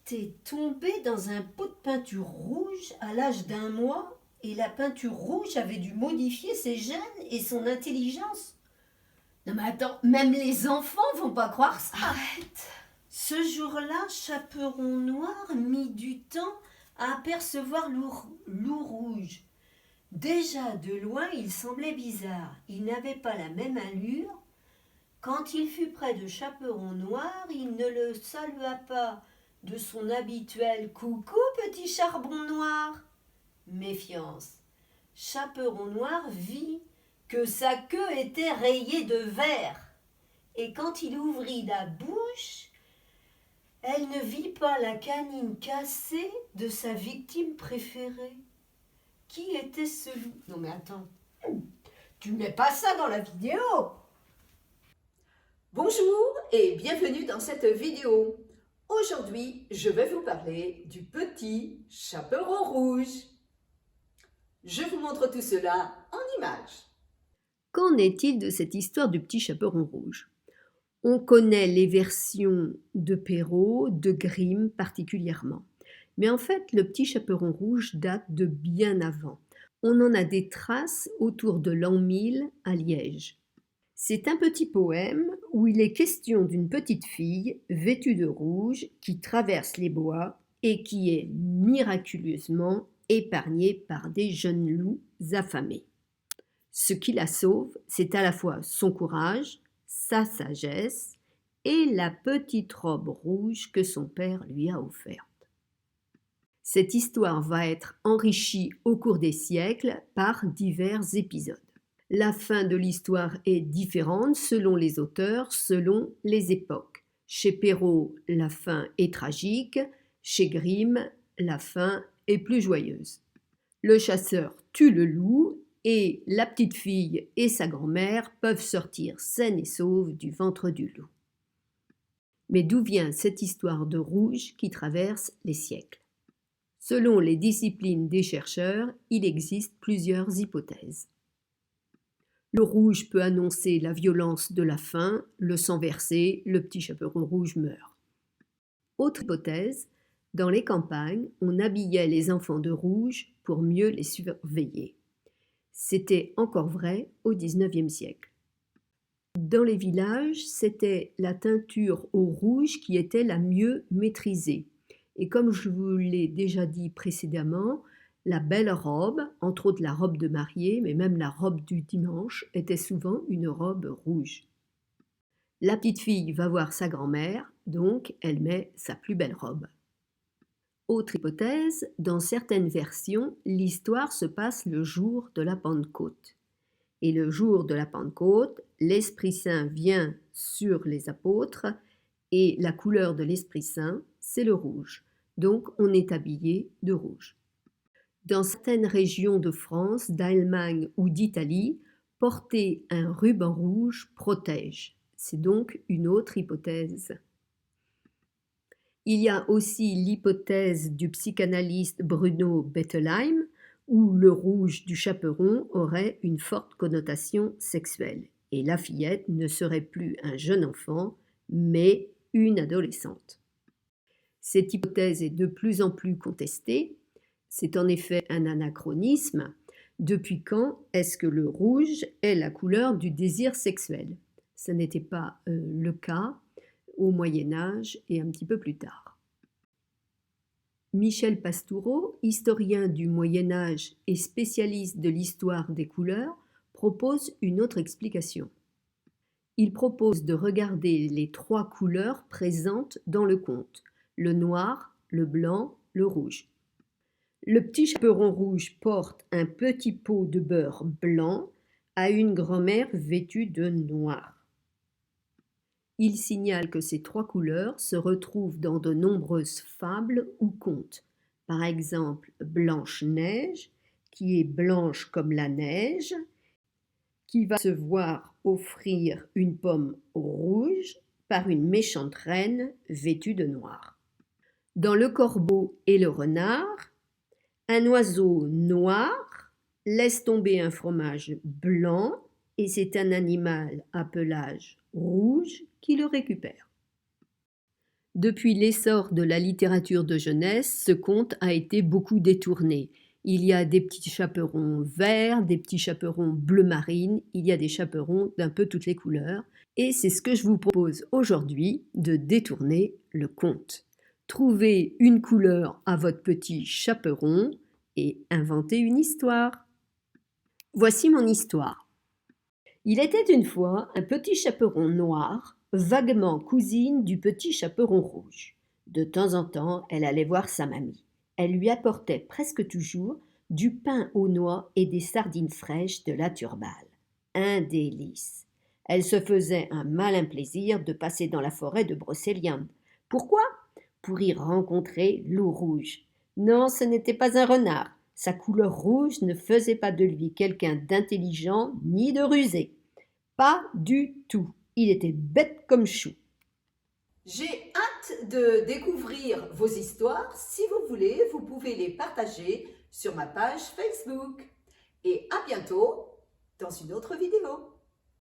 T'es tombé dans un pot de peinture rouge à l'âge d'1 mois et la peinture rouge avait dû modifier ses gènes et son intelligence. Non mais attends, même les enfants vont pas croire ça. Arrête. Ce jour-là, Chaperon Noir mit du temps à apercevoir loup rouge. Déjà de loin, il semblait bizarre. Il n'avait pas la même allure. Quand il fut près de Chaperon Noir, il ne le salua pas de son habituel coucou, petit charbon noir. Méfiance. Chaperon Noir vit que sa queue était rayée de vert. Et quand il ouvrit la bouche, elle ne vit pas la canine cassée de sa victime préférée. Qui était ce loup? Non mais attends, tu mets pas ça dans la vidéo. Bonjour et bienvenue dans cette vidéo. Aujourd'hui, je vais vous parler du petit chaperon rouge. Je vous montre tout cela en images. Qu'en est-il de cette histoire du petit chaperon rouge? On connaît les versions de Perrault, de Grimm particulièrement. Mais en fait, le petit chaperon rouge date de bien avant. On en a des traces autour de l'an 1000 à Liège. C'est un petit poème où il est question d'une petite fille vêtue de rouge qui traverse les bois et qui est miraculeusement épargnée par des jeunes loups affamés. Ce qui la sauve, c'est à la fois son courage, sa sagesse et la petite robe rouge que son père lui a offerte. Cette histoire va être enrichie au cours des siècles par divers épisodes. La fin de l'histoire est différente selon les auteurs, selon les époques. Chez Perrault, la fin est tragique, chez Grimm, la fin est plus joyeuse. Le chasseur tue le loup et la petite fille et sa grand-mère peuvent sortir saines et sauves du ventre du loup. Mais d'où vient cette histoire de rouge qui traverse les siècles? Selon les disciplines des chercheurs, il existe plusieurs hypothèses. Le rouge peut annoncer la violence de la faim, le sang versé, le petit chaperon rouge meurt. Autre hypothèse, dans les campagnes, on habillait les enfants de rouge pour mieux les surveiller. C'était encore vrai au XIXe siècle. Dans les villages, c'était la teinture au rouge qui était la mieux maîtrisée. Et comme je vous l'ai déjà dit précédemment, la belle robe, entre autres la robe de mariée, mais même la robe du dimanche, était souvent une robe rouge. La petite fille va voir sa grand-mère, donc elle met sa plus belle robe. Autre hypothèse, dans certaines versions, l'histoire se passe le jour de la Pentecôte. Et le jour de la Pentecôte, l'Esprit Saint vient sur les apôtres et la couleur de l'Esprit Saint, c'est le rouge. Donc on est habillé de rouge. Dans certaines régions de France, d'Allemagne ou d'Italie, porter un ruban rouge protège. C'est donc une autre hypothèse. Il y a aussi l'hypothèse du psychanalyste Bruno Bettelheim, où le rouge du chaperon aurait une forte connotation sexuelle, et la fillette ne serait plus un jeune enfant, mais une adolescente. Cette hypothèse est de plus en plus contestée. C'est en effet un anachronisme. Depuis quand est-ce que le rouge est la couleur du désir sexuel? Ce n'était pas le cas au Moyen-Âge et un petit peu plus tard. Michel Pastoureau, historien du Moyen-Âge et spécialiste de l'histoire des couleurs, propose une autre explication. Il propose de regarder les 3 couleurs présentes dans le conte, le noir, le blanc, le rouge. Le petit chaperon rouge porte un petit pot de beurre blanc à une grand-mère vêtue de noir. Il signale que ces 3 couleurs se retrouvent dans de nombreuses fables ou contes. Par exemple, Blanche-Neige, qui est blanche comme la neige, qui va se voir offrir une pomme rouge par une méchante reine vêtue de noir. Dans Le Corbeau et le Renard, un oiseau noir laisse tomber un fromage blanc et c'est un animal à pelage rouge qui le récupère. Depuis l'essor de la littérature de jeunesse, ce conte a été beaucoup détourné. Il y a des petits chaperons verts, des petits chaperons bleu marine, il y a des chaperons d'un peu toutes les couleurs. Et c'est ce que je vous propose aujourd'hui, de détourner le conte. Trouvez une couleur à votre petit chaperon et inventez une histoire. Voici mon histoire. Il était une fois un petit chaperon noir, vaguement cousine du petit chaperon rouge. De temps en temps, elle allait voir sa mamie. Elle lui apportait presque toujours du pain aux noix et des sardines fraîches de la Turballe. Un délice. Elle se faisait un malin plaisir de passer dans la forêt de Brocéliande. Pourquoi? Pour y rencontrer Loup Rouge. Non, ce n'était pas un renard. Sa couleur rouge ne faisait pas de lui quelqu'un d'intelligent ni de rusé. Pas du tout. Il était bête comme chou. J'ai hâte de découvrir vos histoires. Si vous voulez, vous pouvez les partager sur ma page Facebook. Et à bientôt dans une autre vidéo.